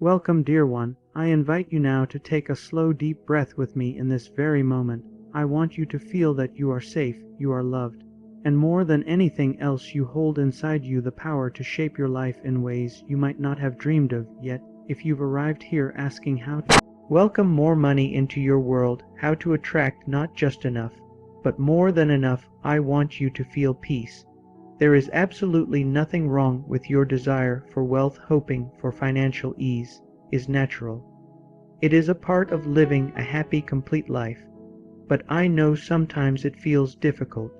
Welcome, dear one. I invite you now to take a slow, deep breath with me in this very moment. I want you to feel that you are safe, you are loved, and more than anything else, you hold inside you the power to shape your life in ways you might not have dreamed of yet. If you've arrived here asking how to welcome more money into your world, how to attract not just enough, but more than enough, I want you to feel peace. There is absolutely nothing wrong with your desire for wealth. Hoping for financial ease is natural. It is a part of living a happy, complete life. But I know sometimes it feels difficult.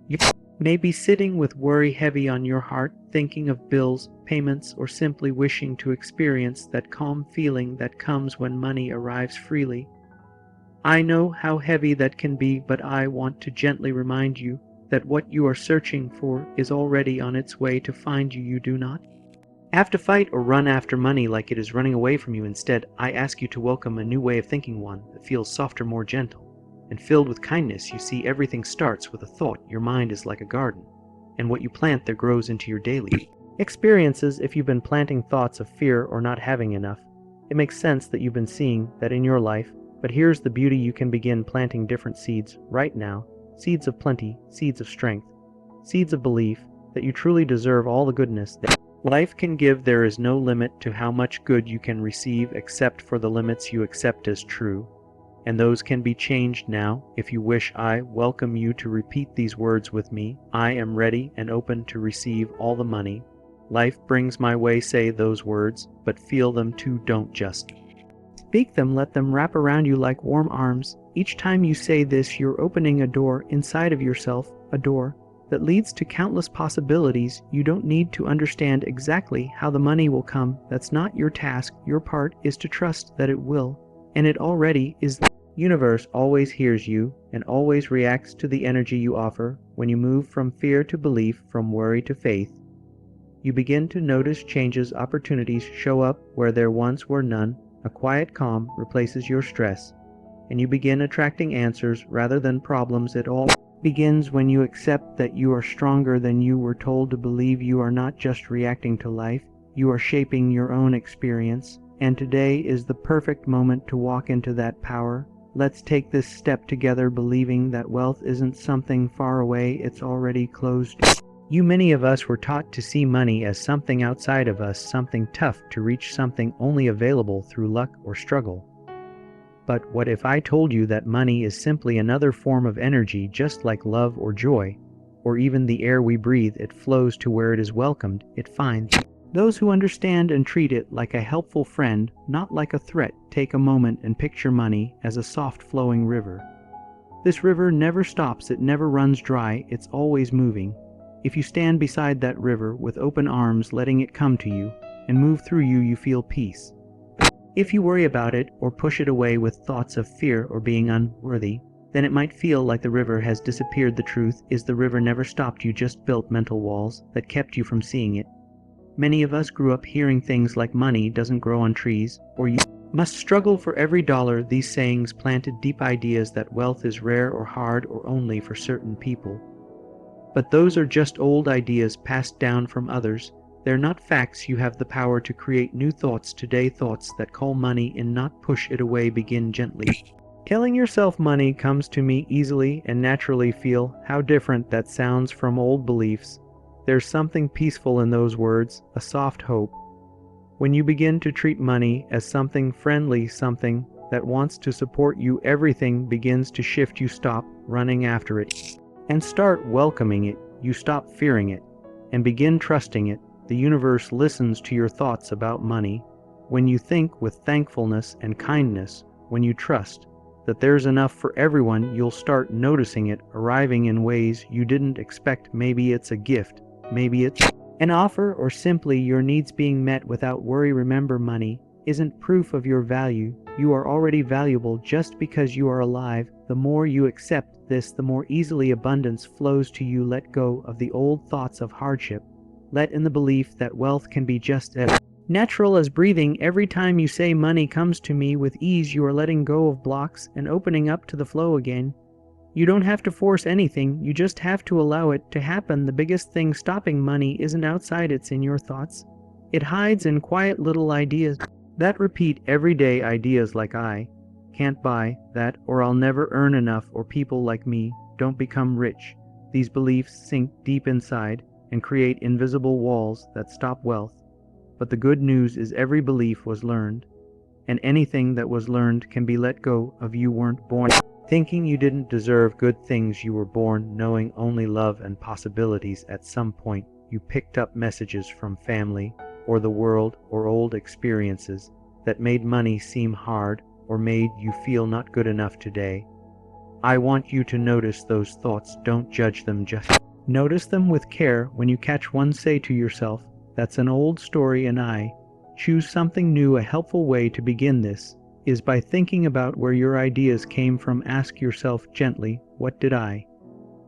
You may be sitting with worry heavy on your heart, thinking of bills, payments, or simply wishing to experience that calm feeling that comes when money arrives freely. I know how heavy that can be, but I want to gently remind you that what you are searching for is already on its way to find you. You do not have to fight or run after money like it is running away from you. Instead, I ask you to welcome a new way of thinking, one that feels softer, more gentle, and filled with kindness. You see, everything starts with a thought. Your mind is like a garden, and what you plant there grows into your daily experiences. If you've been planting thoughts of fear or not having enough, it makes sense that you've been seeing that in your life. But here's the beauty: you can begin planting different seeds right now. Seeds of plenty, seeds of strength, seeds of belief that you truly deserve all the goodness that life can give. There is no limit to how much good you can receive except for the limits you accept as true. And those can be changed now if you wish. I welcome you to repeat these words with me. I am ready and open to receive all the money life brings my way. Say those words, but feel them too. Don't just speak them, let them wrap around you like warm arms. Each time you say this, you're opening a door inside of yourself, a door that leads to countless possibilities. You don't need to understand exactly how the money will come. That's not your task. Your part is to trust that it will, and it already is. The universe always hears you and always reacts to the energy you offer. When you move from fear to belief, from worry to faith, you begin to notice changes. Opportunities show up where there once were none. A quiet calm replaces your stress, and you begin attracting answers rather than problems. It all begins when you accept that you are stronger than you were told to believe. You are not just reacting to life, you are shaping your own experience, and today is the perfect moment to walk into that power. Let's take this step together, believing that wealth isn't something far away, it's already close. Many of us were taught to see money as something outside of us, something tough to reach, something only available through luck or struggle. But what if I told you that money is simply another form of energy, just like love or joy, or even the air we breathe? It flows to where it is welcomed. It finds those who understand and treat it like a helpful friend, not like a threat. Take a moment and picture money as a soft flowing river. This river never stops, it never runs dry, it's always moving. If you stand beside that river with open arms, letting it come to you and move through you, you feel peace. If you worry about it or push it away with thoughts of fear or being unworthy, then it might feel like the river has disappeared. The truth is, the river never stopped. You just built mental walls that kept you from seeing it. Many of us grew up hearing things like money doesn't grow on trees, or you must struggle for every dollar. These sayings planted deep ideas that wealth is rare or hard or only for certain people. But those are just old ideas passed down from others. They're not facts. You have the power to create new thoughts today, thoughts that call money in, not push it away. Begin gently telling yourself, money comes to me easily and naturally. Feel how different that sounds from old beliefs. There's something peaceful in those words, a soft hope. When you begin to treat money as something friendly, something that wants to support you, everything begins to shift. You stop running after it and start welcoming it. You stop fearing it and begin trusting it. The universe listens to your thoughts about money. When you think with thankfulness and kindness, when you trust that there's enough for everyone, you'll start noticing it arriving in ways you didn't expect. Maybe it's a gift, maybe it's an offer, or simply your needs being met without worry. Remember, money isn't proof of your value. You are already valuable just because you are alive. The more you accept this, the more easily abundance flows to you. Let go of the old thoughts of hardship. Let in the belief that wealth can be just as natural as breathing. Every time you say money comes to me with ease, you are letting go of blocks and opening up to the flow again. You don't have to force anything, you just have to allow it to happen. The biggest thing stopping money isn't outside, it's in your thoughts. It hides in quiet little ideas. That repeat everyday ideas like I can't buy that, or I'll never earn enough, or people like me don't become rich. These beliefs sink deep inside and create invisible walls that stop wealth. But the good news is every belief was learned, and anything that was learned can be let go of. You weren't born thinking you didn't deserve good things. You were born knowing only love and possibilities. At some point, you picked up messages from family or the world or old experiences that made money seem hard or made you feel not good enough today. I want you to notice those thoughts. Don't judge them, just notice them with care. When you catch one, say to yourself, "That's an old story and I choose something new." A helpful way to begin this is by thinking about where your ideas came from. Ask yourself gently, what did I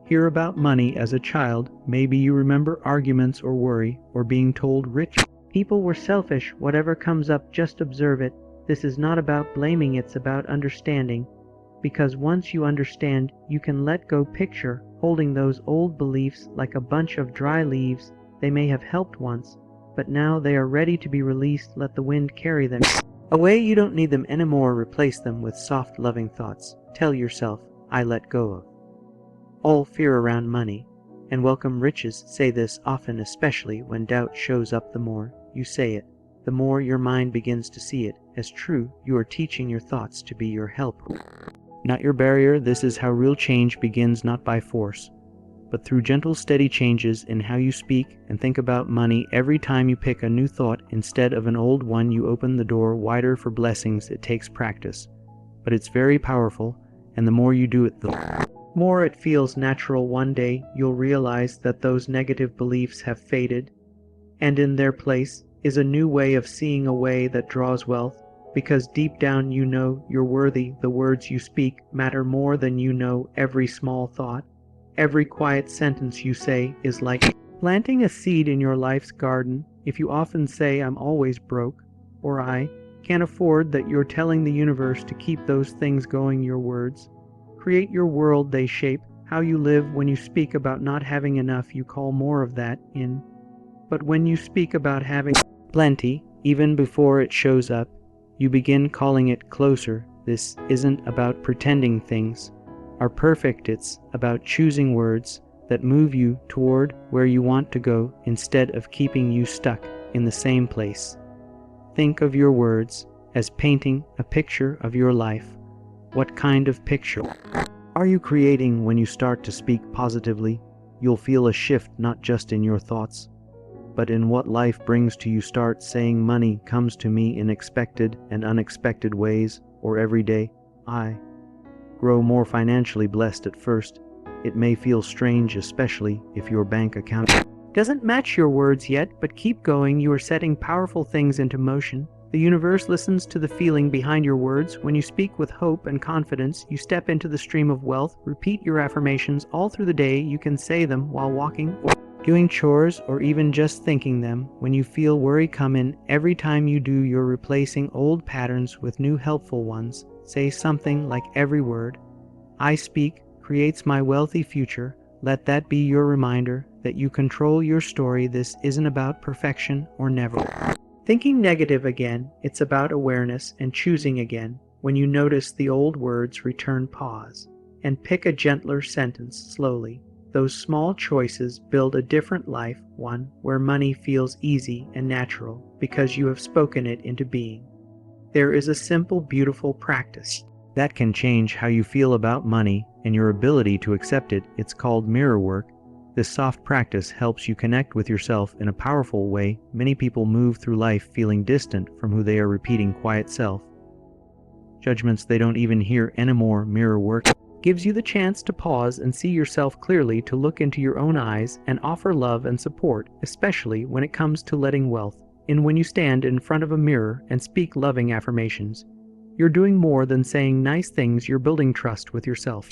hear about money as a child? Maybe you remember arguments or worry or being told rich people were selfish. Whatever comes up, just observe it. This is not about blaming, it's about understanding. Because once you understand, you can let go. Picture holding those old beliefs like a bunch of dry leaves. They may have helped once, but now they are ready to be released. Let the wind carry them away. You don't need them anymore. Replace them with soft, loving thoughts. Tell yourself, I let go of all fear around money and welcome riches. Say this often, especially when doubt shows up. The more you say it, the more your mind begins to see it as true. You are teaching your thoughts to be your helper, not your barrier. This is how real change begins, not by force, but through gentle, steady changes in how you speak and think about money. Every time you pick a new thought instead of an old one, you open the door wider for blessings. It takes practice, but it's very powerful, and the more you do it, the more it feels natural. One day, you'll realize that those negative beliefs have faded, and in their place is a new way of seeing, a way that draws wealth, because deep down you know you're worthy. The words you speak matter more than you know. Every small thought, every quiet sentence you say is like planting a seed in your life's garden. If you often say, I'm always broke, or I can't afford, that you're telling the universe to keep those things going. Your words create your world. They shape how you live. When you speak about not having enough, you call more of that in. But when you speak about having plenty, even before it shows up, you begin calling it closer. This isn't about pretending things are perfect. It's about choosing words that move you toward where you want to go instead of keeping you stuck in the same place. Think of your words as painting a picture of your life. What kind of picture are you creating? When you start to speak positively, you'll feel a shift not just in your thoughts, but in what life brings to you. Start saying, money comes to me in expected and unexpected ways, or every day I grow more financially blessed. At first, it may feel strange, especially if your bank account doesn't match your words yet, but keep going. You are setting powerful things into motion. The universe listens to the feeling behind your words. When you speak with hope and confidence, you step into the stream of wealth. Repeat your affirmations all through the day. You can say them while walking or doing chores, or even just thinking them. When you feel worry come in, every time you do, you're replacing old patterns with new helpful ones. Say something like, every word I speak creates my wealthy future. Let that be your reminder that you control your story. This isn't about perfection or never thinking negative again. It's about awareness and choosing again. When you notice the old words, return, pause, and pick a gentler sentence slowly. Those small choices build a different life, one where money feels easy and natural because you have spoken it into being. There is a simple, beautiful practice that can change how you feel about money and your ability to accept it. It's called mirror work. This soft practice helps you connect with yourself in a powerful way. Many people move through life feeling distant from who they are, repeating quiet self judgments they don't even hear anymore. Mirror work gives you the chance to pause and see yourself clearly, to look into your own eyes and offer love and support, especially when it comes to letting wealth in. When you stand in front of a mirror and speak loving affirmations, you're doing more than saying nice things. You're building trust with yourself.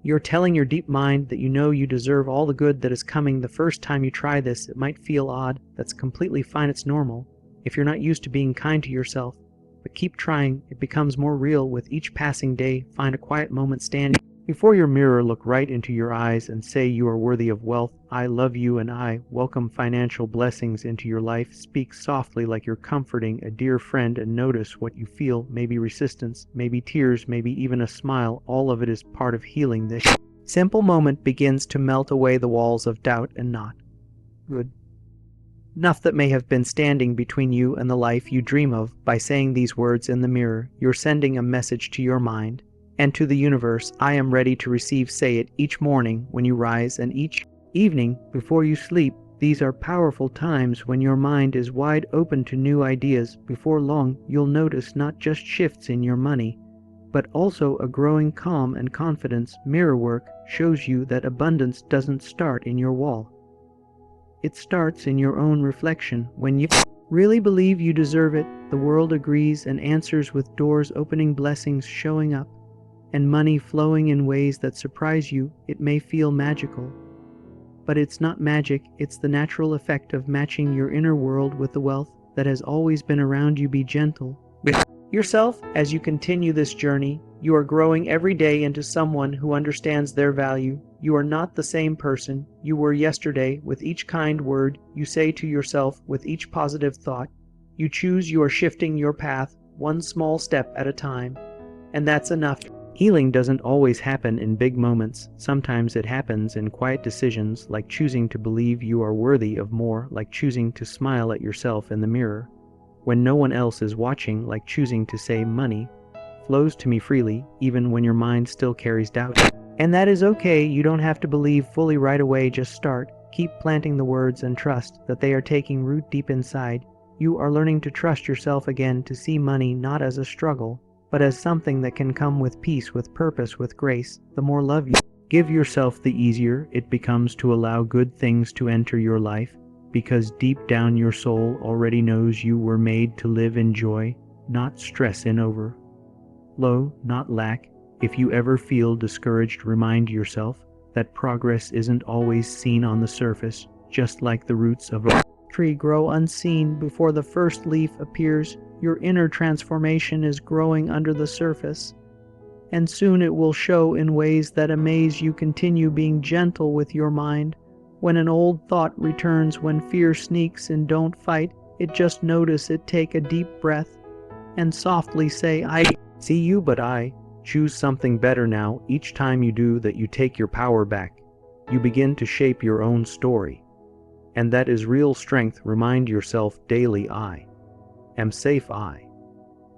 You're telling your deep mind that you know you deserve all the good that is coming. The first time you try this, it might feel odd. That's completely fine. It's normal if you're not used to being kind to yourself. But keep trying. It becomes more real with each passing day. Find a quiet moment standing Before your mirror, look right into your eyes and say you are worthy of wealth. I love you and I welcome financial blessings into your life. Speak softly like you're comforting a dear friend and notice what you feel. Maybe resistance, maybe tears, maybe even a smile. All of it is part of healing. This simple moment begins to melt away the walls of doubt and not good enough that may have been standing between you and the life you dream of. By saying these words in the mirror, you're sending a message to your mind and to the universe. I am ready to receive. Say it each morning when you rise and each evening before you sleep. These are powerful times when your mind is wide open to new ideas. Before long, you'll notice not just shifts in your money, but also a growing calm and confidence. Mirror work shows you that abundance doesn't start in your wall. It starts in your own reflection. When you really believe you deserve it, the world agrees and answers, with doors opening, blessings showing up, and money flowing in ways that surprise you. It may feel magical, but it's not magic. It's the natural effect of matching your inner world with the wealth that has always been around you. Be gentle with yourself as you continue this journey. You are growing every day into someone who understands their value. You are not the same person you were yesterday. With each kind word you say to yourself, with each positive thought you choose, you are shifting your path one small step at a time, and that's enough. Healing doesn't always happen in big moments. Sometimes it happens in quiet decisions, like choosing to believe you are worthy of more, like choosing to smile at yourself in the mirror when no one else is watching, like choosing to say money flows to me freely, even when your mind still carries doubt. And that is okay. You don't have to believe fully right away. Just start. Keep planting the words and trust that they are taking root deep inside. You are learning to trust yourself again, to see money not as a struggle, but as something that can come with peace, with purpose, with grace. The more love you give yourself, the easier it becomes to allow good things to enter your life, because deep down your soul already knows you were made to live in joy, not stress, in overflow, not lack. If you ever feel discouraged, remind yourself that progress isn't always seen on the surface. Just like the roots of a tree grow unseen before the first leaf appears, your inner transformation is growing under the surface, and soon it will show in ways that amaze you. Continue being gentle with your mind. When an old thought returns, when fear sneaks in, don't fight it, just notice it. Take a deep breath and softly say, I see you, but I choose something better now. Each time you do that, you take your power back. You begin to shape your own story, and that is real strength. Remind yourself daily, I am safe, I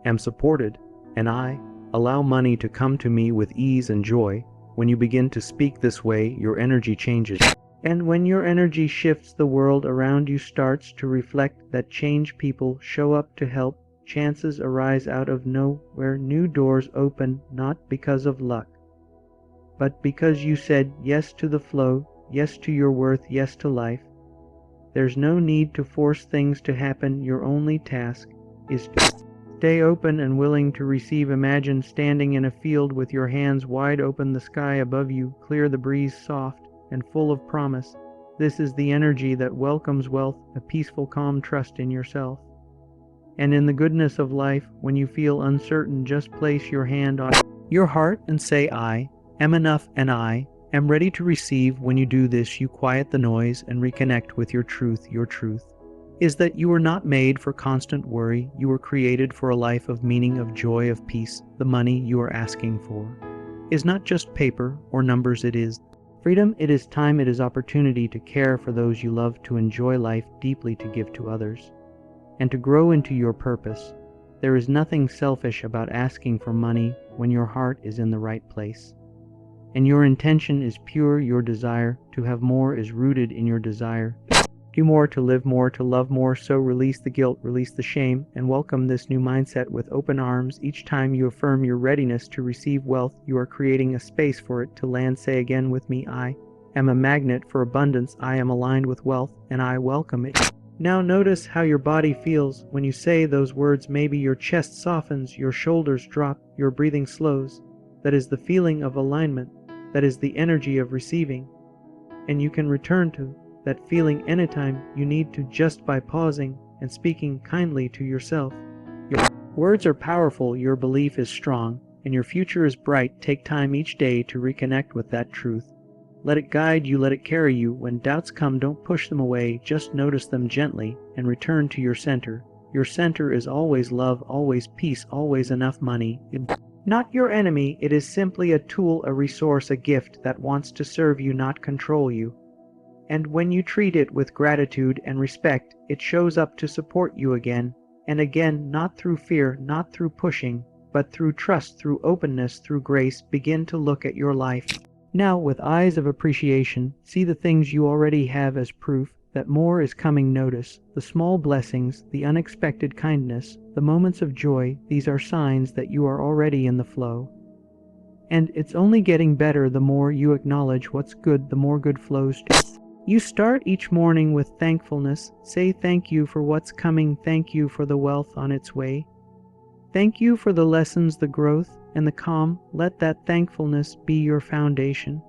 am supported, and I allow money to come to me with ease and joy. When you begin to speak this way, your energy changes. And when your energy shifts, the world around you starts to reflect that change. People show up to help. Chances arise out of nowhere. New doors open, not because of luck, but because you said yes to the flow, yes to your worth, yes to life. There's no need to force things to happen. Your only task is to stay open and willing to receive. Imagine standing in a field with your hands wide open, the sky above you clear, the breeze soft and full of promise. This is the energy that welcomes wealth, a peaceful, calm trust in yourself and in the goodness of life. When you feel uncertain, just place your hand on your heart and say, I am enough and I am ready to receive. When you do this, you quiet the noise and reconnect with your truth. Your truth is that you were not made for constant worry. You were created for a life of meaning, of joy, of peace. The money you are asking for is not just paper or numbers. It is freedom, it is time, it is opportunity to care for those you love, to enjoy life deeply, to give to others, and to grow into your purpose. There is nothing selfish about asking for money when your heart is in the right place and your intention is pure. Your desire to have more is rooted in your desire to do more, to live more, to love more. So release the guilt, release the shame, and welcome this new mindset with open arms. Each time you affirm your readiness to receive wealth, you are creating a space for it to land. Say again with me, I am a magnet for abundance. I am aligned with wealth, and I welcome it. Now notice how your body feels when you say those words. Maybe your chest softens, your shoulders drop, your breathing slows. That is the feeling of alignment. That is the energy of receiving. And you can return to that feeling anytime you need to, just by pausing and speaking kindly to yourself. Your words are powerful, your belief is strong, and your future is bright. Take time each day to reconnect with that truth. Let it guide you, let it carry you. When doubts come, don't push them away, just notice them gently and return to your center. Your center is always love, always peace, always enough money. Not your enemy, it is simply a tool, a resource, a gift that wants to serve you, not control you. And when you treat it with gratitude and respect, it shows up to support you again and again, not through fear, not through pushing, but through trust, through openness, through grace. Begin to look at your life now with eyes of appreciation. See the things you already have as proof that more is coming. Notice the small blessings, the unexpected kindness, the moments of joy. These are signs that you are already in the flow. And it's only getting better. The more you acknowledge what's good, the more good flows. You start each morning with thankfulness. Say thank you for what's coming. Thank you for the wealth on its way. Thank you for the lessons, the growth, and the calm. Let that thankfulness be your foundation.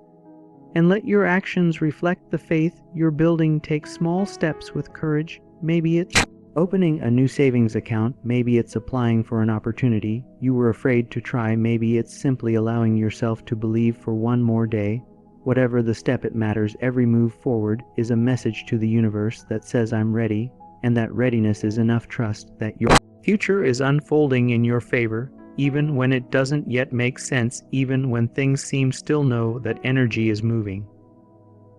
And let your actions reflect the faith you're building. Take small steps with courage. Maybe it's opening a new savings account. Maybe it's applying for an opportunity you were afraid to try. Maybe it's simply allowing yourself to believe for one more day. Whatever the step, it matters. Every move forward is a message to the universe that says I'm ready, and that readiness is enough trust that your future is unfolding in your favor, even when it doesn't yet make sense, even when things seem still. Know that energy is moving.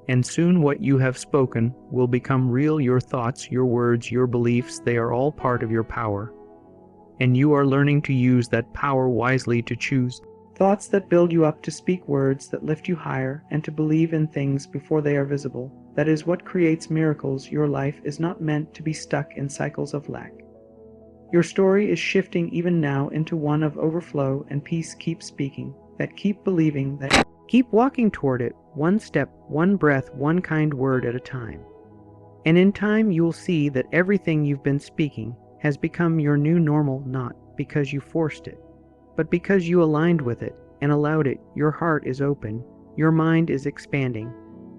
And soon what you have spoken will become real. Your thoughts, your words, your beliefs, they are all part of your power. And you are learning to use that power wisely, to choose thoughts that build you up, to speak words that lift you higher, and to believe in things before they are visible. That is what creates miracles. Your life is not meant to be stuck in cycles of lack. Your story is shifting even now into one of overflow and peace. Keep speaking that, keep believing that, keep walking toward it, one step, one breath, one kind word at a time. And in time you'll see that everything you've been speaking has become your new normal, not because you forced it, but because you aligned with it and allowed it. Your heart is open, your mind is expanding,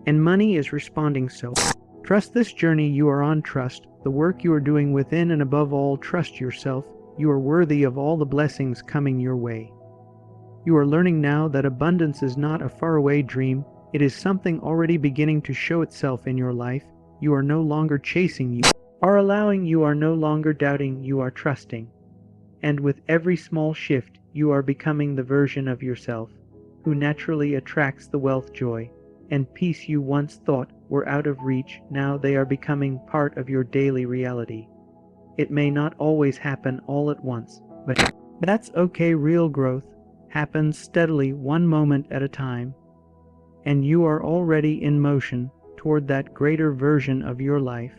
and money is responding. So trust this journey you are on. Trust the work you are doing within, and above all, trust yourself. You are worthy of all the blessings coming your way. You are learning now that abundance is not a faraway dream. It is something already beginning to show itself in your life. You are no longer chasing, you are allowing. You are no longer doubting, you are trusting. And with every small shift, you are becoming the version of yourself who naturally attracts the wealth, joy, and peace you once thought were out of reach. Now they are becoming part of your daily reality. It may not always happen all at once, but that's okay. Real growth happens steadily, one moment at a time, and you are already in motion toward that greater version of your life,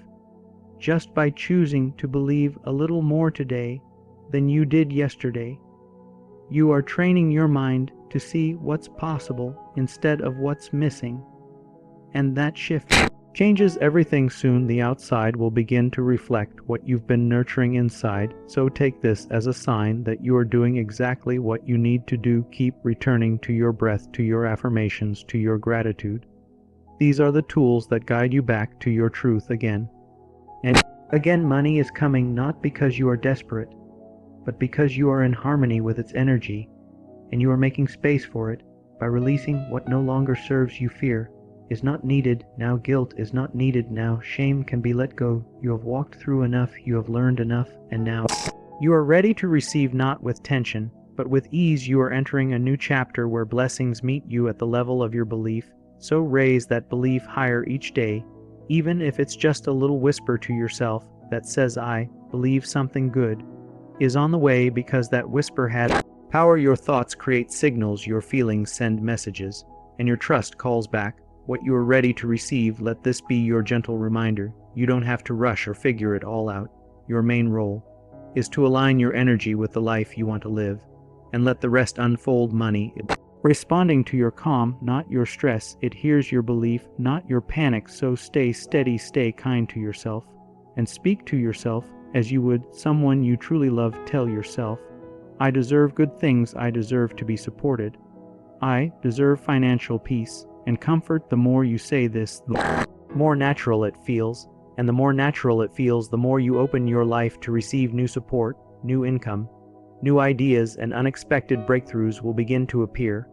just by choosing to believe a little more today than you did yesterday. You are training your mind to see what's possible instead of what's missing, and that shift changes everything. Soon the outside will begin to reflect what you've been nurturing inside. So take this as a sign that you are doing exactly what you need to do. Keep returning to your breath, to your affirmations, to your gratitude. These are the tools that guide you back to your truth again. And again, money is coming not because you are desperate, but because you are in harmony with its energy, and you are making space for it by releasing what no longer serves you. Fear is not needed now. Guilt is not needed now. Shame can be let go. You have walked through enough. You have learned enough. And now you are ready to receive, not with tension, but with ease. You are entering a new chapter where blessings meet you at the level of your belief. So raise that belief higher each day, even if it's just a little whisper to yourself that says, I believe something good is on the way, because that whisper has power. Your thoughts create signals, your feelings send messages, and your trust calls back what you are ready to receive. Let this be your gentle reminder. You don't have to rush or figure it all out. Your main role is to align your energy with the life you want to live, and let the rest unfold. Money responding to your calm, not your stress. It hears your belief, not your panic. So stay steady, stay kind to yourself, and speak to yourself as you would someone you truly love. Tell yourself, I deserve good things. I deserve to be supported. I deserve financial peace and comfort. The more you say this, the more natural it feels. And the more natural it feels, the more you open your life to receive new support, new income, new ideas and unexpected breakthroughs will begin to appear.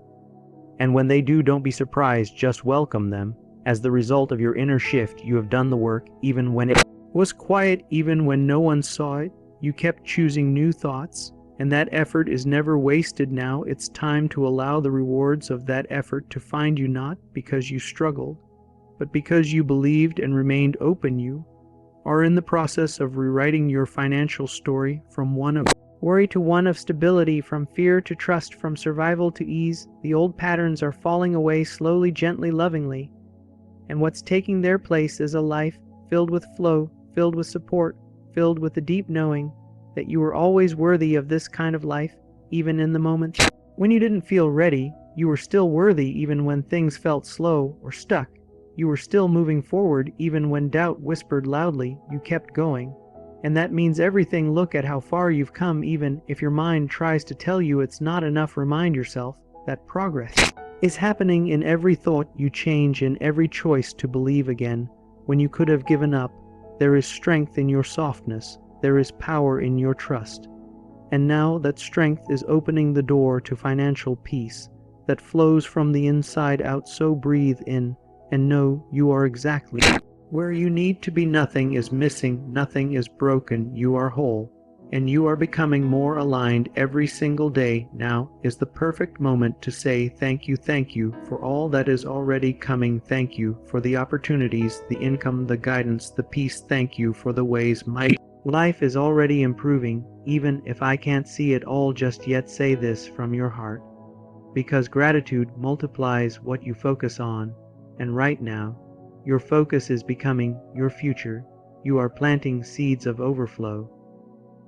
And when they do, don't be surprised, just welcome them. As the result of your inner shift, you have done the work even when it was quiet, even when no one saw it. You kept choosing new thoughts, and that effort is never wasted now. It's time to allow the rewards of that effort to find you, not because you struggled, but because you believed and remained open. You are in the process of rewriting your financial story from one of worry to one of stability, from fear to trust, from survival to ease. The old patterns are falling away slowly, gently, lovingly. And what's taking their place is a life filled with flow, filled with support, filled with the deep knowing that you were always worthy of this kind of life, even in the moments when you didn't feel ready. You were still worthy even when things felt slow or stuck. You were still moving forward even when doubt whispered loudly. You kept going. And that means everything. Look at how far you've come. Even if your mind tries to tell you it's not enough, remind yourself that progress is happening in every thought you change, in every choice to believe again when you could have given up. There is strength in your softness. There is power in your trust. And now that strength is opening the door to financial peace that flows from the inside out. So breathe in and know you are exactly where you need to be. Nothing is missing, nothing is broken. You are whole, and you are becoming more aligned every single day. Now is the perfect moment to say thank you for all that is already coming. Thank you for the opportunities, the income, the guidance, the peace. Thank you for the ways my life is already improving, even if I can't see it all just yet. Say this from your heart, because gratitude multiplies what you focus on. And right now, your focus is becoming your future. You are planting seeds of overflow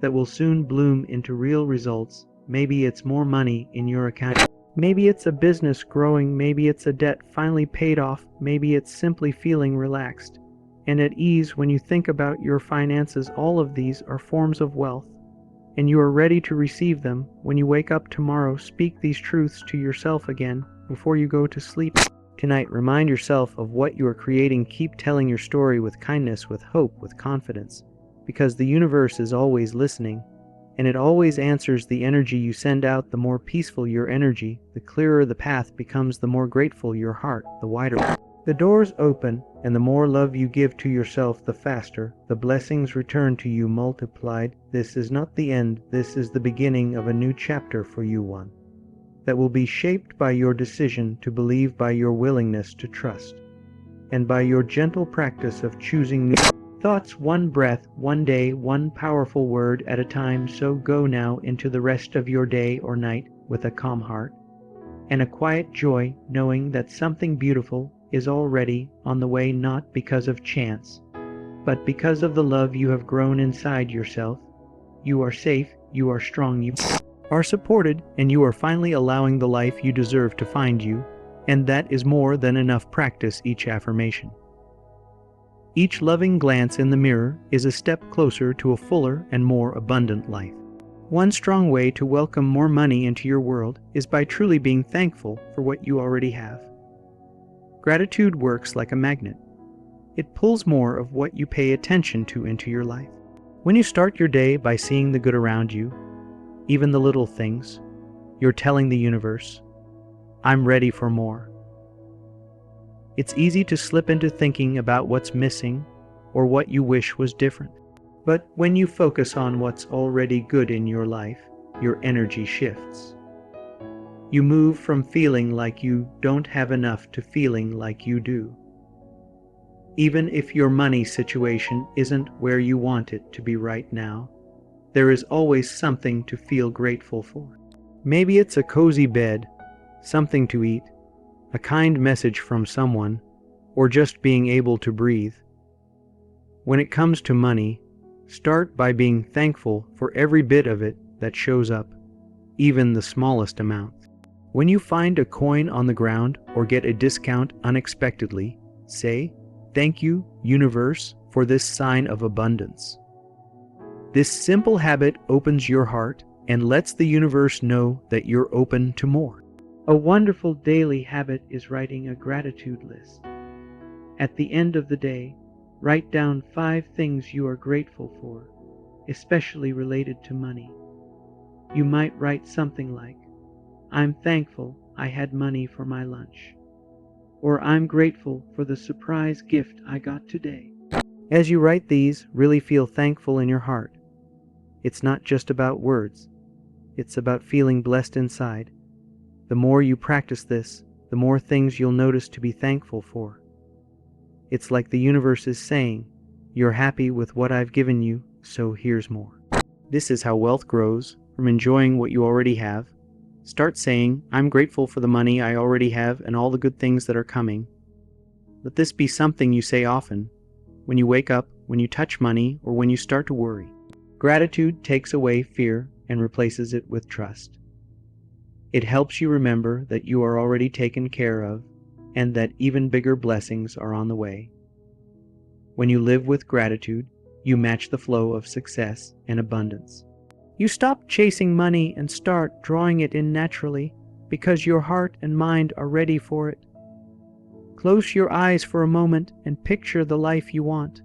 that will soon bloom into real results. Maybe it's more money in your account. Maybe it's a business growing. Maybe it's a debt finally paid off. Maybe it's simply feeling relaxed and at ease when you think about your finances. All of these are forms of wealth, and you are ready to receive them. When you wake up tomorrow, speak these truths to yourself again before you go to sleep tonight. Remind yourself of what you are creating. Keep telling your story with kindness, with hope, with confidence, because the universe is always listening, and it always answers the energy you send out. The more peaceful your energy, the clearer the path becomes. The more grateful your heart, the wider the doors open, and the more love you give to yourself, the faster the blessings return to you multiplied. This is not the end. This is the beginning of a new chapter for you, one that will be shaped by your decision to believe, by your willingness to trust, and by your gentle practice of choosing new thoughts, one breath, one day, one powerful word at a time. So go now into the rest of your day or night with a calm heart and a quiet joy, knowing that something beautiful is already on the way, not because of chance, but because of the love you have grown inside yourself. You are safe, you are strong, you are supported, and you are finally allowing the life you deserve to find you. And that is more than enough. Practice each affirmation. Each loving glance in the mirror is a step closer to a fuller and more abundant life. One strong way to welcome more money into your world is by truly being thankful for what you already have. Gratitude works like a magnet. It pulls more of what you pay attention to into your life. When you start your day by seeing the good around you, even the little things, you're telling the universe, I'm ready for more. It's easy to slip into thinking about what's missing or what you wish was different. But when you focus on what's already good in your life, your energy shifts. You move from feeling like you don't have enough to feeling like you do. Even if your money situation isn't where you want it to be right now, there is always something to feel grateful for. Maybe it's a cozy bed, something to eat, a kind message from someone, or just being able to breathe. When it comes to money, start by being thankful for every bit of it that shows up, even the smallest amount. When you find a coin on the ground or get a discount unexpectedly, say, "Thank you, universe, for this sign of abundance." This simple habit opens your heart and lets the universe know that you're open to more. A wonderful daily habit is writing a gratitude list. At the end of the day, write down 5 things you are grateful for, especially related to money. You might write something like, "I'm thankful I had money for my lunch," or "I'm grateful for the surprise gift I got today." As you write these, really feel thankful in your heart. It's not just about words. It's about feeling blessed inside. The more you practice this, the more things you'll notice to be thankful for. It's like the universe is saying, "You're happy with what I've given you, so here's more." This is how wealth grows, from enjoying what you already have. Start saying, "I'm grateful for the money I already have and all the good things that are coming." Let this be something you say often, when you wake up, when you touch money, or when you start to worry. Gratitude takes away fear and replaces it with trust. It helps you remember that you are already taken care of and that even bigger blessings are on the way. When you live with gratitude, you match the flow of success and abundance. You stop chasing money and start drawing it in naturally because your heart and mind are ready for it. Close your eyes for a moment and picture the life you want.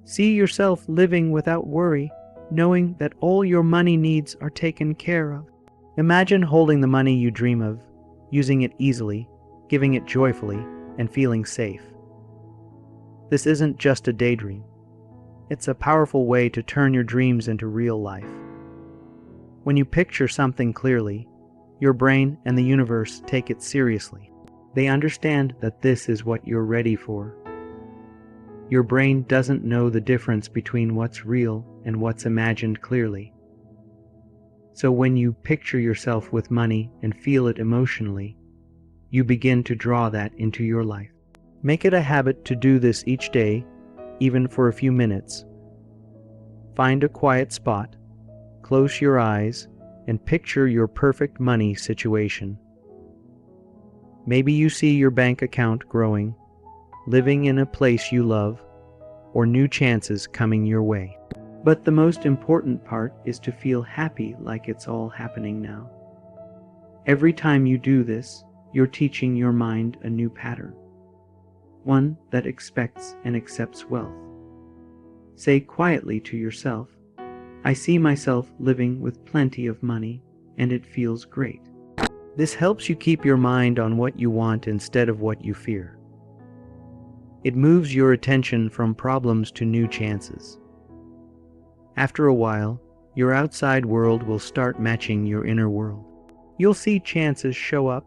See yourself living without worry, knowing that all your money needs are taken care of. Imagine holding the money you dream of, using it easily, giving it joyfully, and feeling safe. This isn't just a daydream. It's a powerful way to turn your dreams into real life. When you picture something clearly, your brain and the universe take it seriously. They understand that this is what you're ready for. Your brain doesn't know the difference between what's real and what's imagined clearly. So when you picture yourself with money and feel it emotionally, you begin to draw that into your life. Make it a habit to do this each day, even for a few minutes. Find a quiet spot, close your eyes, and picture your perfect money situation. Maybe you see your bank account growing, living in a place you love, or new chances coming your way. But the most important part is to feel happy like it's all happening now. Every time you do this, you're teaching your mind a new pattern, one that expects and accepts wealth. Say quietly to yourself, "I see myself living with plenty of money, and it feels great." This helps you keep your mind on what you want instead of what you fear. It moves your attention from problems to new chances. After a while, your outside world will start matching your inner world. You'll see chances show up,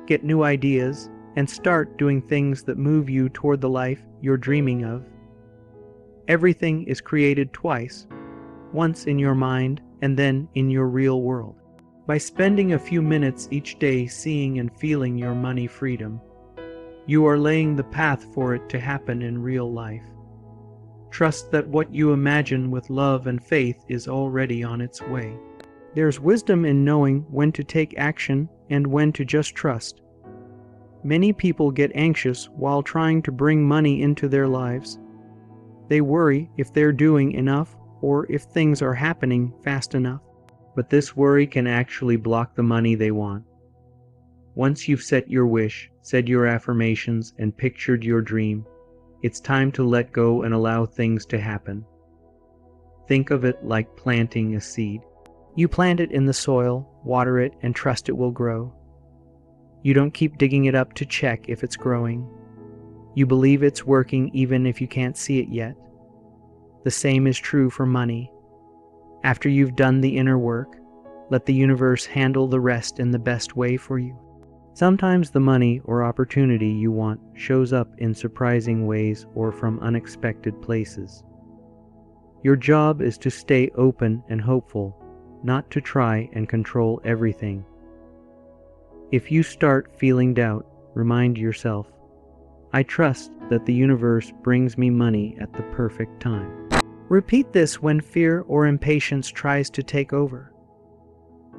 get new ideas, and start doing things that move you toward the life you're dreaming of. Everything is created twice, once in your mind and then in your real world. By spending a few minutes each day seeing and feeling your money freedom, you are laying the path for it to happen in real life. Trust that what you imagine with love and faith is already on its way. There's wisdom in knowing when to take action and when to just trust. Many people get anxious while trying to bring money into their lives. They worry if they're doing enough or if things are happening fast enough. But this worry can actually block the money they want. Once you've set your wish, said your affirmations, and pictured your dream, it's time to let go and allow things to happen. Think of it like planting a seed. You plant it in the soil, water it, and trust it will grow. You don't keep digging it up to check if it's growing. You believe it's working even if you can't see it yet. The same is true for money. After you've done the inner work, let the universe handle the rest in the best way for you. Sometimes the money or opportunity you want shows up in surprising ways or from unexpected places. Your job is to stay open and hopeful, not to try and control everything. If you start feeling doubt, remind yourself, "I trust that the universe brings me money at the perfect time." Repeat this when fear or impatience tries to take over.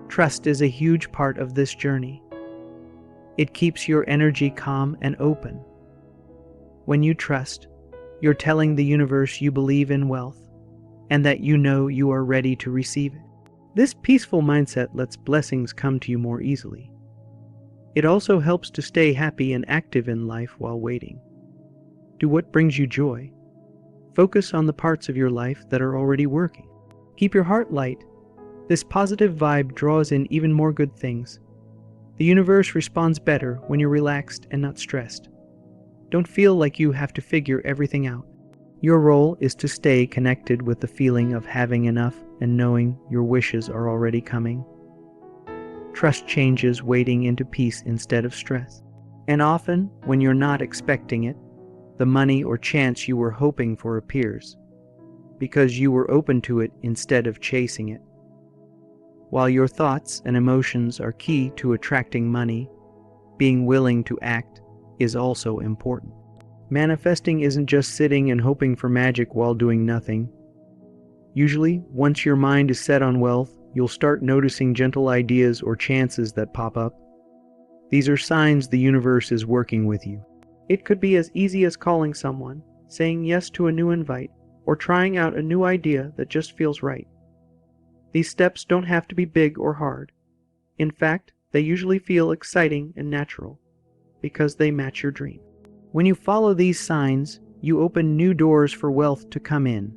Trust is a huge part of this journey. It keeps your energy calm and open. When you trust, you're telling the universe you believe in wealth and that you know you are ready to receive it. This peaceful mindset lets blessings come to you more easily. It also helps to stay happy and active in life while waiting. Do what brings you joy. Focus on the parts of your life that are already working. Keep your heart light. This positive vibe draws in even more good things. The universe responds better when you're relaxed and not stressed. Don't feel like you have to figure everything out. Your role is to stay connected with the feeling of having enough and knowing your wishes are already coming. Trust changes waiting into peace instead of stress. And often, when you're not expecting it, the money or chance you were hoping for appears, because you were open to it instead of chasing it. While your thoughts and emotions are key to attracting money, being willing to act is also important. Manifesting isn't just sitting and hoping for magic while doing nothing. Usually, once your mind is set on wealth, you'll start noticing gentle ideas or chances that pop up. These are signs the universe is working with you. It could be as easy as calling someone, saying yes to a new invite, or trying out a new idea that just feels right. These steps don't have to be big or hard. In fact, they usually feel exciting and natural, because they match your dream. When you follow these signs, you open new doors for wealth to come in.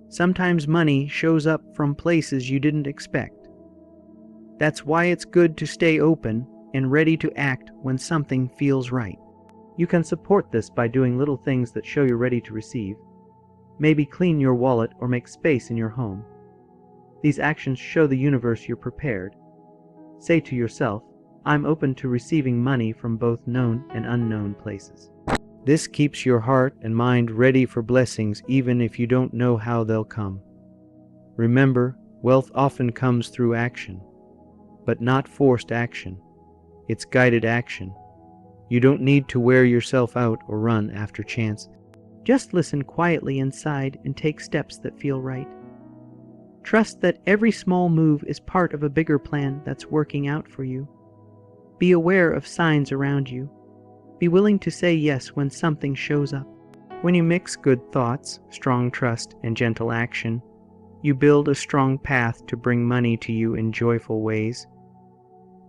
Sometimes money shows up from places you didn't expect. That's why it's good to stay open and ready to act when something feels right. You can support this by doing little things that show you're ready to receive. Maybe clean your wallet or make space in your home. These actions show the universe you're prepared. Say to yourself, I'm open to receiving money from both known and unknown places. This keeps your heart and mind ready for blessings even if you don't know how they'll come. Remember, wealth often comes through action, but not forced action. It's guided action. You don't need to wear yourself out or run after chance. Just listen quietly inside and take steps that feel right. Trust that every small move is part of a bigger plan that's working out for you. Be aware of signs around you. Be willing to say yes when something shows up. When you mix good thoughts, strong trust, and gentle action, you build a strong path to bring money to you in joyful ways.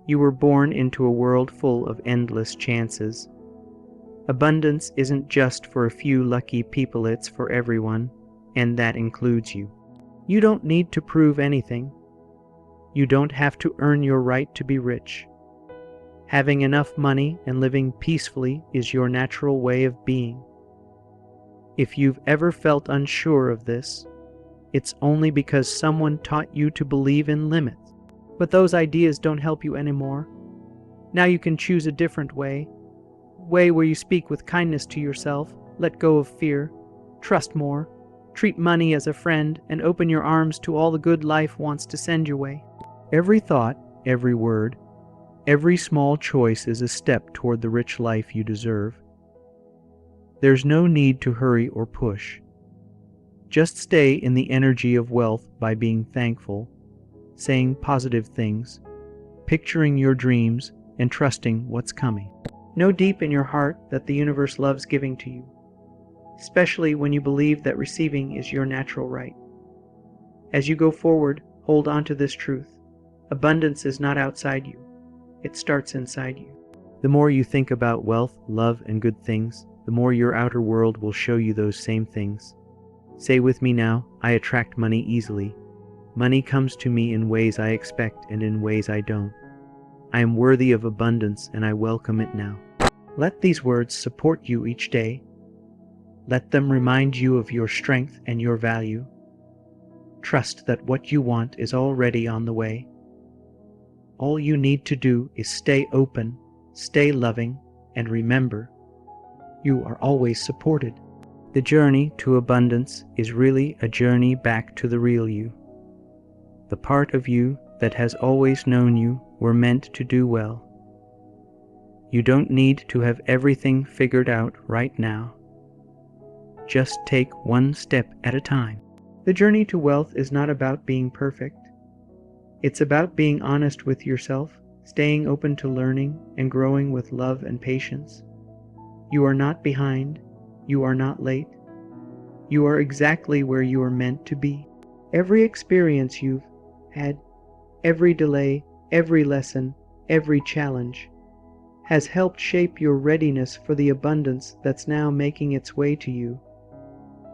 You were born into a world full of endless chances. Abundance isn't just for a few lucky people, it's for everyone, and that includes you. You don't need to prove anything. You don't have to earn your right to be rich. Having enough money and living peacefully is your natural way of being. If you've ever felt unsure of this, it's only because someone taught you to believe in limits. But those ideas don't help you anymore. Now you can choose a different way where you speak with kindness to yourself, let go of fear, trust more, treat money as a friend, and open your arms to all the good life wants to send your way. Every thought, every word, every small choice is a step toward the rich life you deserve. There's no need to hurry or push. Just stay in the energy of wealth by being thankful, saying positive things, picturing your dreams, and trusting what's coming. Know deep in your heart that the universe loves giving to you, especially when you believe that receiving is your natural right. As you go forward, hold on to this truth. Abundance is not outside you. It starts inside you. The more you think about wealth, love, and good things, the more your outer world will show you those same things. Say with me now, I attract money easily. Money comes to me in ways I expect and in ways I don't. I am worthy of abundance and I welcome it now. Let these words support you each day. Let them remind you of your strength and your value. Trust that what you want is already on the way. All you need to do is stay open, stay loving, and remember, you are always supported. The journey to abundance is really a journey back to the real you. The part of you that has always known you were meant to do well. You don't need to have everything figured out right now. Just take one step at a time. The journey to wealth is not about being perfect. It's about being honest with yourself, staying open to learning, and growing with love and patience. You are not behind. You are not late. You are exactly where you are meant to be. Every experience you've had, every delay, every lesson, every challenge, has helped shape your readiness for the abundance that's now making its way to you.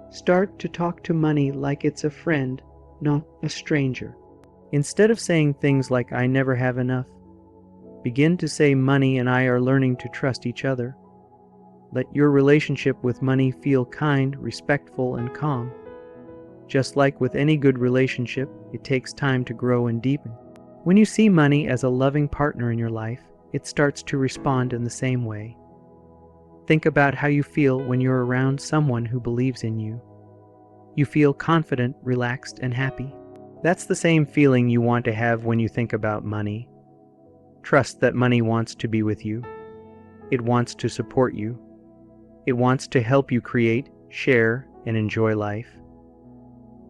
Start to talk to money like it's a friend, not a stranger. Instead of saying things like, "I never have enough," begin to say, "Money and I are learning to trust each other." Let your relationship with money feel kind, respectful, and calm. Just like with any good relationship, it takes time to grow and deepen. When you see money as a loving partner in your life, it starts to respond in the same way. Think about how you feel when you're around someone who believes in you. You feel confident, relaxed, and happy. That's the same feeling you want to have when you think about money. Trust that money wants to be with you. It wants to support you. It wants to help you create, share, and enjoy life.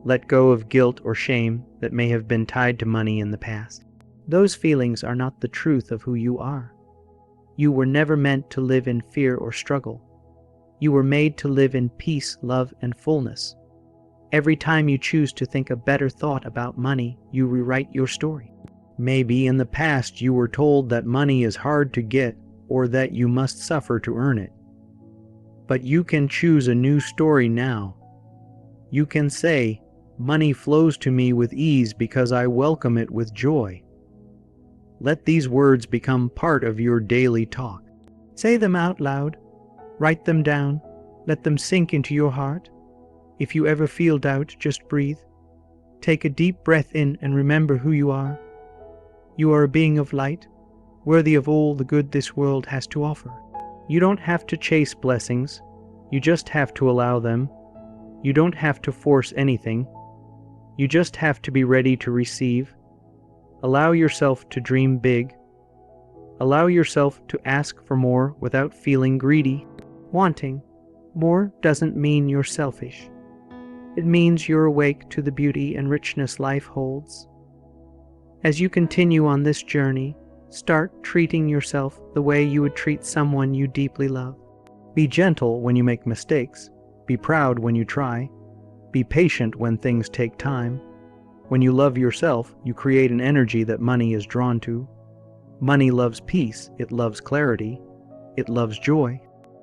Let go of guilt or shame that may have been tied to money in the past. Those feelings are not the truth of who you are. You were never meant to live in fear or struggle. You were made to live in peace, love, and fullness. Every time you choose to think a better thought about money, you rewrite your story. Maybe in the past you were told that money is hard to get or that you must suffer to earn it. But you can choose a new story now. You can say, "Money flows to me with ease because I welcome it with joy." Let these words become part of your daily talk. Say them out loud. Write them down. Let them sink into your heart. If you ever feel doubt, just breathe. Take a deep breath in and remember who you are. You are a being of light, worthy of all the good this world has to offer. You don't have to chase blessings. You just have to allow them. You don't have to force anything. You just have to be ready to receive. Allow yourself to dream big. Allow yourself to ask for more without feeling greedy. Wanting more doesn't mean you're selfish. It means you're awake to the beauty and richness life holds. As you continue on this journey, start treating yourself the way you would treat someone you deeply love. Be gentle when you make mistakes. Be proud when you try. Be patient when things take time. When you love yourself, you create an energy that money is drawn to. Money loves peace, it loves clarity, it loves joy.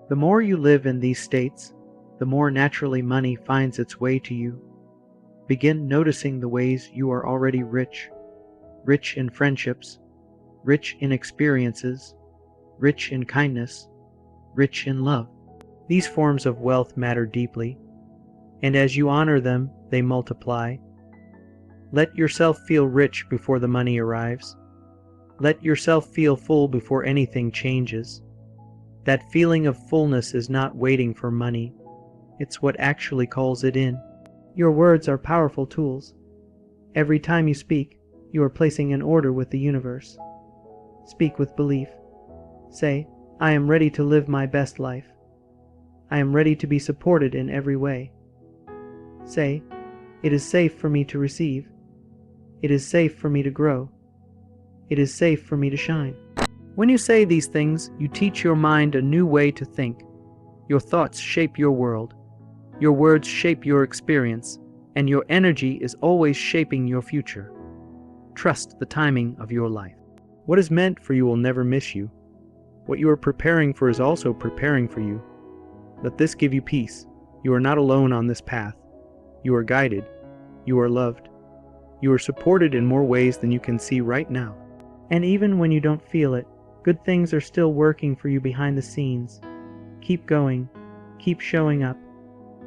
The more you live in these states, the more naturally money finds its way to you. Begin noticing the ways you are already rich. Rich in friendships, rich in experiences, rich in kindness, rich in love. These forms of wealth matter deeply, and as you honor them, they multiply. Let yourself feel rich before the money arrives. Let yourself feel full before anything changes. That feeling of fullness is not waiting for money. It's what actually calls it in. Your words are powerful tools. Every time you speak, you are placing an order with the universe. Speak with belief. Say, "I am ready to live my best life. I am ready to be supported in every way." Say, "It is safe for me to receive. It is safe for me to grow. It is safe for me to shine." When you say these things, you teach your mind a new way to think. Your thoughts shape your world. Your words shape your experience, and your energy is always shaping your future. Trust the timing of your life. What is meant for you will never miss you. What you are preparing for is also preparing for you. Let this give you peace. You are not alone on this path. You are guided. You are loved. You are supported in more ways than you can see right now. And even when you don't feel it, good things are still working for you behind the scenes. Keep going. Keep showing up.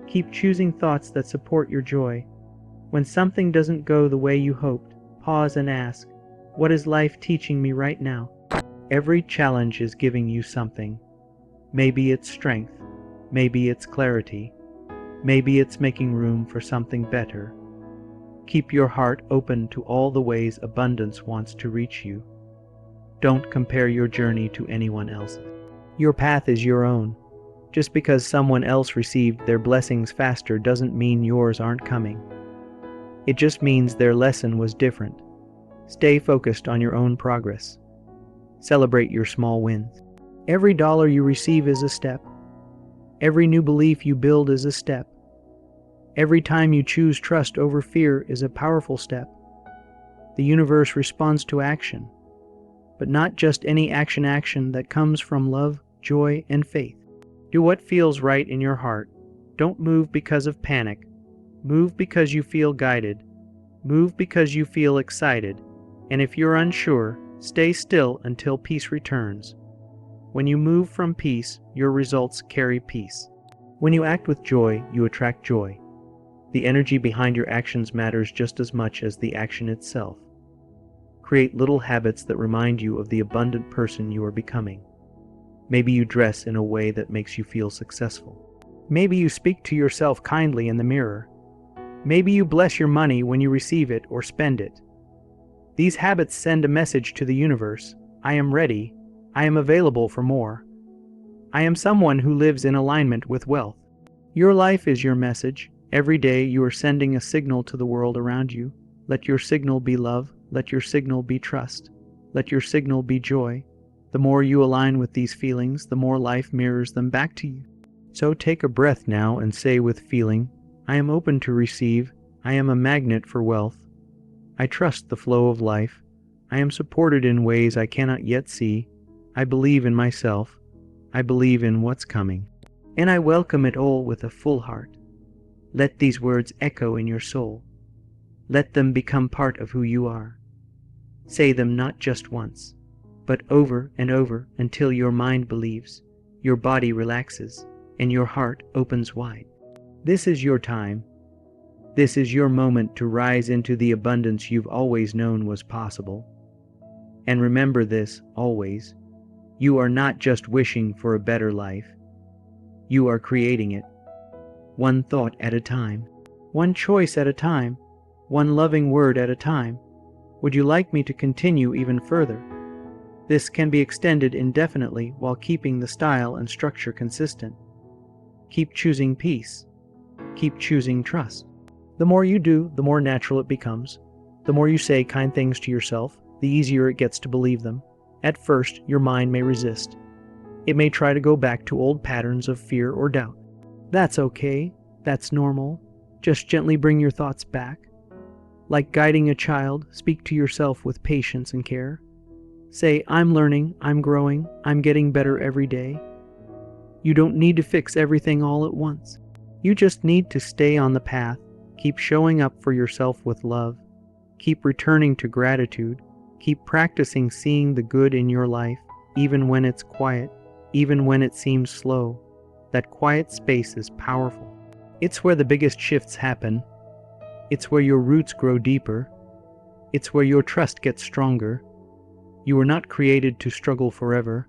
Keep choosing thoughts that support your joy. When something doesn't go the way you hoped, pause and ask, "What is life teaching me right now?" Every challenge is giving you something. Maybe it's strength. Maybe it's clarity. Maybe it's making room for something better. Keep your heart open to all the ways abundance wants to reach you. Don't compare your journey to anyone else's. Your path is your own. Just because someone else received their blessings faster doesn't mean yours aren't coming. It just means their lesson was different. Stay focused on your own progress. Celebrate your small wins. Every dollar you receive is a step. Every new belief you build is a step. Every time you choose trust over fear is a powerful step. The universe responds to action, but not just any action that comes from love, joy, and faith. Do what feels right in your heart. Don't move because of panic. Move because you feel guided. Move because you feel excited, and if you're unsure, stay still until peace returns. When you move from peace, your results carry peace. When you act with joy, you attract joy. The energy behind your actions matters just as much as the action itself. Create little habits that remind you of the abundant person you are becoming. Maybe you dress in a way that makes you feel successful. Maybe you speak to yourself kindly in the mirror. Maybe you bless your money when you receive it or spend it. These habits send a message to the universe. I am ready. I am available for more. I am someone who lives in alignment with wealth. Your life is your message. Every day you are sending a signal to the world around you. Let your signal be love. Let your signal be trust. Let your signal be joy. The more you align with these feelings, the more life mirrors them back to you. So take a breath now and say with feeling, I am open to receive. I am a magnet for wealth. I trust the flow of life. I am supported in ways I cannot yet see. I believe in myself. I believe in what's coming. And I welcome it all with a full heart. Let these words echo in your soul. Let them become part of who you are. Say them not just once, but over and over until your mind believes, your body relaxes, and your heart opens wide. This is your time. This is your moment to rise into the abundance you've always known was possible. And remember this always. You are not just wishing for a better life. You are creating it. One thought at a time. One choice at a time. One loving word at a time. Would you like me to continue even further? This can be extended indefinitely while keeping the style and structure consistent. Keep choosing peace. Keep choosing trust. The more you do, the more natural it becomes. The more you say kind things to yourself, the easier it gets to believe them. At first, your mind may resist. It may try to go back to old patterns of fear or doubt. That's okay. That's normal. Just gently bring your thoughts back. Like guiding a child, speak to yourself with patience and care. Say, I'm learning, I'm growing, I'm getting better every day. You don't need to fix everything all at once. You just need to stay on the path, keep showing up for yourself with love, keep returning to gratitude, keep practicing seeing the good in your life, even when it's quiet, even when it seems slow. That quiet space is powerful. It's where the biggest shifts happen. It's where your roots grow deeper. It's where your trust gets stronger. You were not created to struggle forever.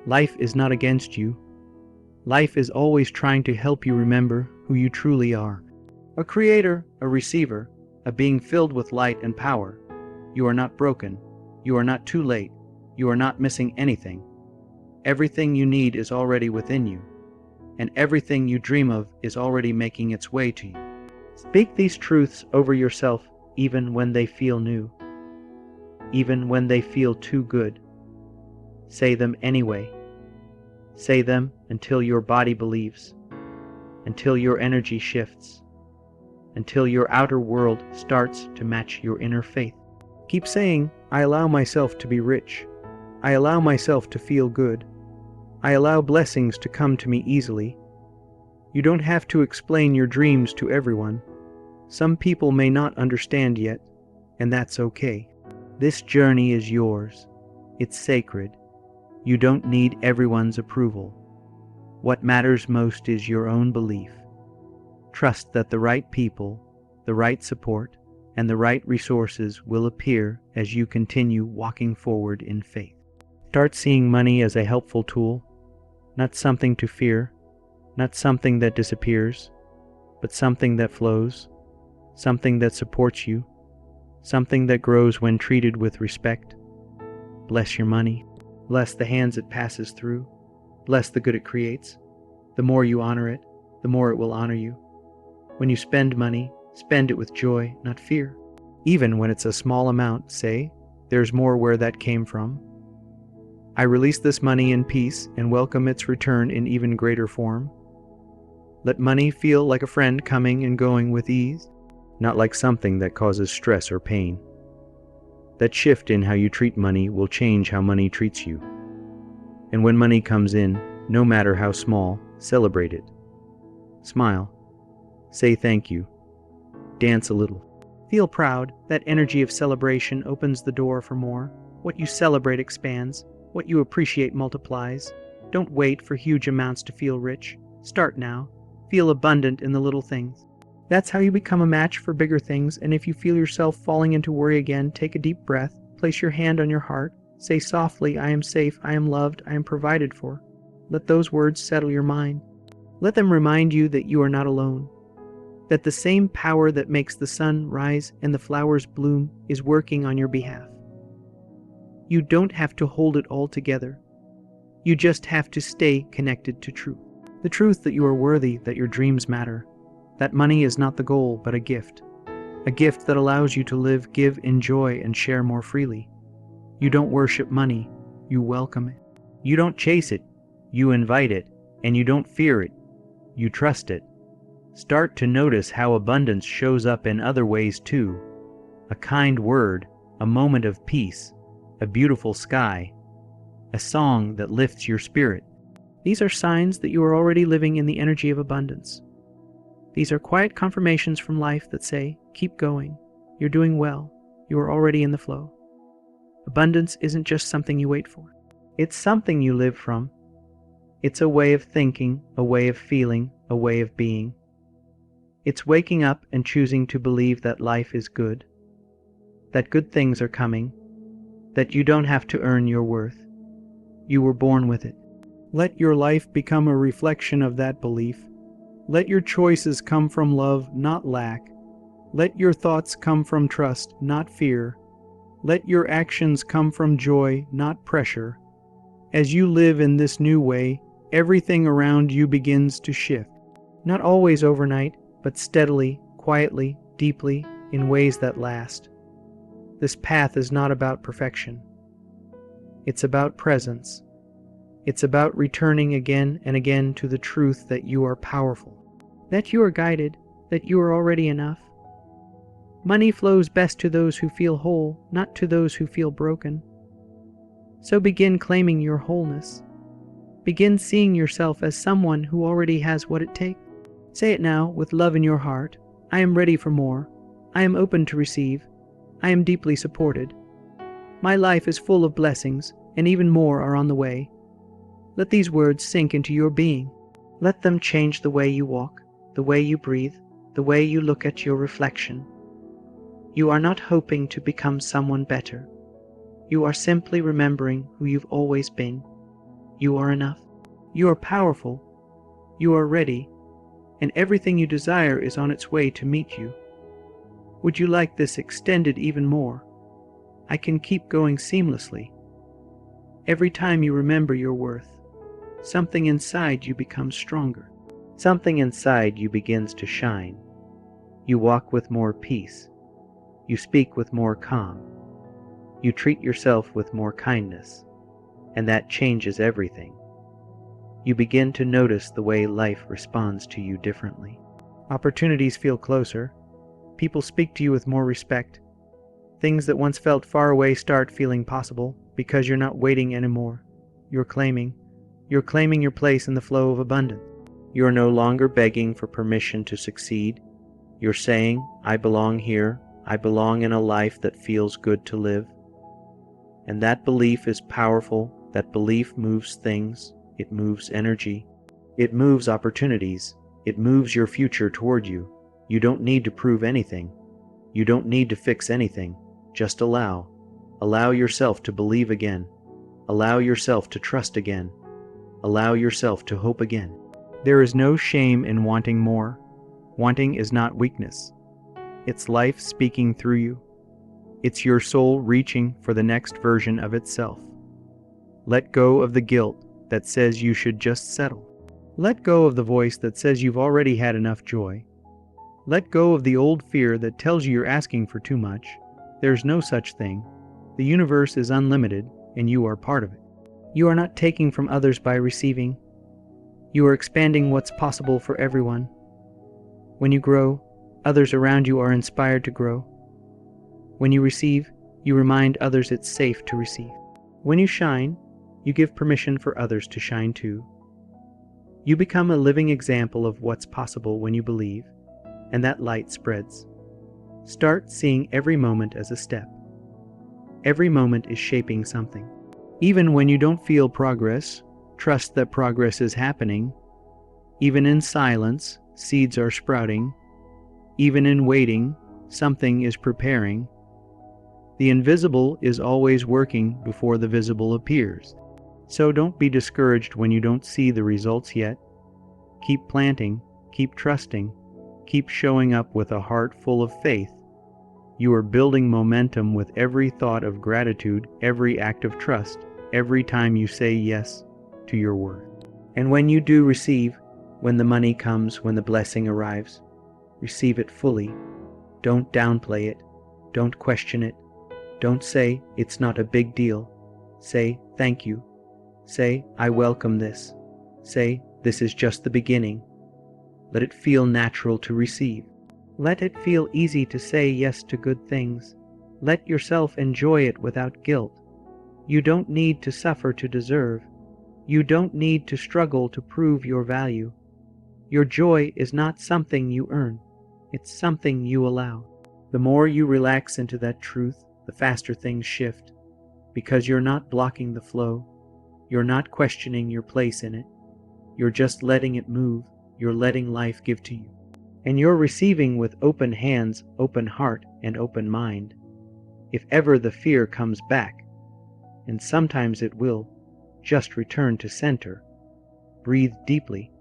Life is not against you. Life is always trying to help you remember who you truly are. A creator, a receiver, a being filled with light and power. You are not broken. You are not too late. You are not missing anything. Everything you need is already within you, and everything you dream of is already making its way to you. Speak these truths over yourself even when they feel new, even when they feel too good. Say them anyway. Say them until your body believes, until your energy shifts, until your outer world starts to match your inner faith. Keep saying, I allow myself to be rich. I allow myself to feel good. I allow blessings to come to me easily. You don't have to explain your dreams to everyone. Some people may not understand yet, and that's okay. This journey is yours. It's sacred. You don't need everyone's approval. What matters most is your own belief. Trust that the right people, the right support, and the right resources will appear as you continue walking forward in faith. Start seeing money as a helpful tool, not something to fear, not something that disappears, but something that flows, something that supports you, something that grows when treated with respect. Bless your money. Bless the hands it passes through. Bless the good it creates. The more you honor it, the more it will honor you. When you spend money, spend it with joy, not fear. Even when it's a small amount, say, there's more where that came from. I release this money in peace and welcome its return in even greater form. Let money feel like a friend coming and going with ease, not like something that causes stress or pain. That shift in how you treat money will change how money treats you. And when money comes in, no matter how small, celebrate it. Smile. Say thank you. Dance a little. Feel proud. That energy of celebration opens the door for more. What you celebrate expands. What you appreciate multiplies. Don't wait for huge amounts to feel rich. Start now. Feel abundant in the little things. That's how you become a match for bigger things, and if you feel yourself falling into worry again, take a deep breath, place your hand on your heart, say softly, I am safe, I am loved, I am provided for. Let those words settle your mind. Let them remind you that you are not alone, that the same power that makes the sun rise and the flowers bloom is working on your behalf. You don't have to hold it all together. You just have to stay connected to truth. The truth that you are worthy, that your dreams matter, that money is not the goal but a gift that allows you to live, give, enjoy, and share more freely. You don't worship money, you welcome it. You don't chase it, you invite it, and you don't fear it, you trust it. Start to notice how abundance shows up in other ways too. A kind word, a moment of peace, a beautiful sky, a song that lifts your spirit. These are signs that you are already living in the energy of abundance. These are quiet confirmations from life that say, keep going, you're doing well, you are already in the flow. Abundance isn't just something you wait for. It's something you live from. It's a way of thinking, a way of feeling, a way of being. It's waking up and choosing to believe that life is good, that good things are coming, that you don't have to earn your worth. You were born with it. Let your life become a reflection of that belief. Let your choices come from love, not lack. Let your thoughts come from trust, not fear. Let your actions come from joy, not pressure. As you live in this new way, everything around you begins to shift. Not always overnight, but steadily, quietly, deeply, in ways that last. This path is not about perfection. It's about presence. It's about returning again and again to the truth that you are powerful, that you are guided, that you are already enough. Money flows best to those who feel whole, not to those who feel broken. So begin claiming your wholeness. Begin seeing yourself as someone who already has what it takes. Say it now with love in your heart. I am ready for more. I am open to receive. I am deeply supported. My life is full of blessings, and even more are on the way. Let these words sink into your being. Let them change the way you walk, the way you breathe, the way you look at your reflection. You are not hoping to become someone better. You are simply remembering who you've always been. You are enough. You are powerful. You are ready. And everything you desire is on its way to meet you. Would you like this extended even more? I can keep going seamlessly. Every time you remember your worth, something inside you becomes stronger. Something inside you begins to shine. You walk with more peace. You speak with more calm. You treat yourself with more kindness. And that changes everything. You begin to notice the way life responds to you differently. Opportunities feel closer. People speak to you with more respect. Things that once felt far away start feeling possible because you're not waiting anymore. You're claiming your place in the flow of abundance. You're no longer begging for permission to succeed. You're saying, I belong here. I belong in a life that feels good to live. And that belief is powerful. That belief moves things. It moves energy. It moves opportunities. It moves your future toward you. You don't need to prove anything. You don't need to fix anything. Just allow. Allow yourself to believe again. Allow yourself to trust again. Allow yourself to hope again. There is no shame in wanting more. Wanting is not weakness. It's life speaking through you. It's your soul reaching for the next version of itself. Let go of the guilt that says you should just settle. Let go of the voice that says you've already had enough joy. Let go of the old fear that tells you you're asking for too much. There's no such thing. The universe is unlimited, and you are part of it. You are not taking from others by receiving. You are expanding what's possible for everyone. When you grow, others around you are inspired to grow. When you receive, you remind others it's safe to receive. When you shine, you give permission for others to shine too. You become a living example of what's possible when you believe, and that light spreads. Start seeing every moment as a step. Every moment is shaping something. Even when you don't feel progress, trust that progress is happening. Even in silence, seeds are sprouting. Even in waiting, something is preparing. The invisible is always working before the visible appears. So don't be discouraged when you don't see the results yet. Keep planting, keep trusting, keep showing up with a heart full of faith. You are building momentum with every thought of gratitude, every act of trust, every time you say yes to your word. And when you do receive, when the money comes, when the blessing arrives, receive it fully. Don't downplay it. Don't question it. Don't say, it's not a big deal. Say, thank you. Say, I welcome this. Say, this is just the beginning. Let it feel natural to receive. Let it feel easy to say yes to good things. Let yourself enjoy it without guilt. You don't need to suffer to deserve. You don't need to struggle to prove your value. Your joy is not something you earn. It's something you allow. The more you relax into that truth, the faster things shift. Because you're not blocking the flow. You're not questioning your place in it. You're just letting it move. You're letting life give to you. And you're receiving with open hands, open heart, and open mind. If ever the fear comes back, and sometimes it will, just return to center. Breathe deeply.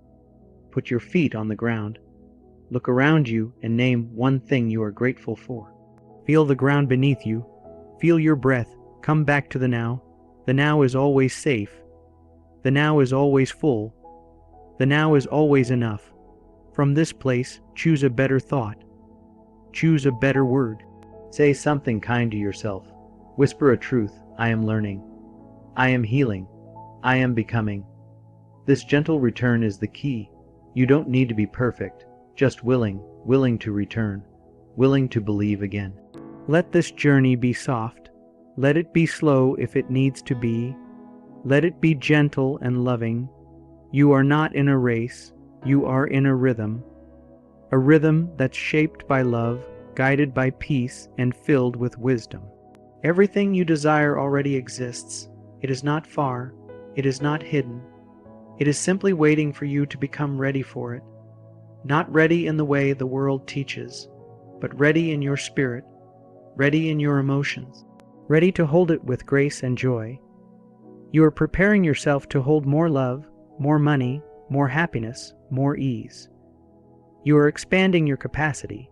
Put your feet on the ground. Look around you and name one thing you are grateful for. Feel the ground beneath you. Feel your breath. Come back to the now. The now is always safe. The now is always full. The now is always enough. From this place, choose a better thought. Choose a better word. Say something kind to yourself. Whisper a truth. I am learning. I am healing. I am becoming. This gentle return is the key. You don't need to be perfect. Just willing to return, willing to believe again. Let this journey be soft. Let it be slow if it needs to be. Let it be gentle and loving. You are not in a race. You are in a rhythm that's shaped by love, guided by peace, and filled with wisdom. Everything you desire already exists. It is not far. It is not hidden. It is simply waiting for you to become ready for it. Not ready in the way the world teaches, but ready in your spirit, ready in your emotions, ready to hold it with grace and joy. You are preparing yourself to hold more love, more money, more happiness, more ease. You are expanding your capacity.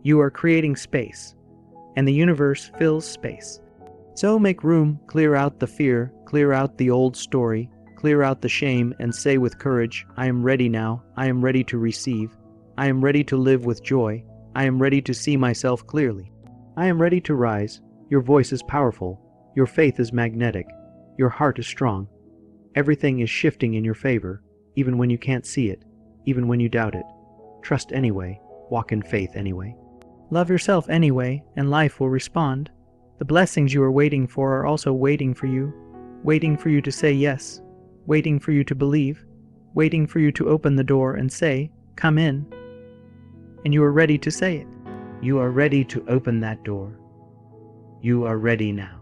You are creating space, and the universe fills space. So make room, clear out the fear, clear out the old story, clear out the shame, and say with courage, I am ready now. I am ready to receive. I am ready to live with joy. I am ready to see myself clearly. I am ready to rise. Your voice is powerful. Your faith is magnetic. Your heart is strong. Everything is shifting in your favor, even when you can't see it, even when you doubt it. Trust anyway. Walk in faith anyway. Love yourself anyway, and life will respond. The blessings you are waiting for are also waiting for you to say yes, waiting for you to believe, waiting for you to open the door and say, come in. And you are ready to say it. You are ready to open that door. You are ready now.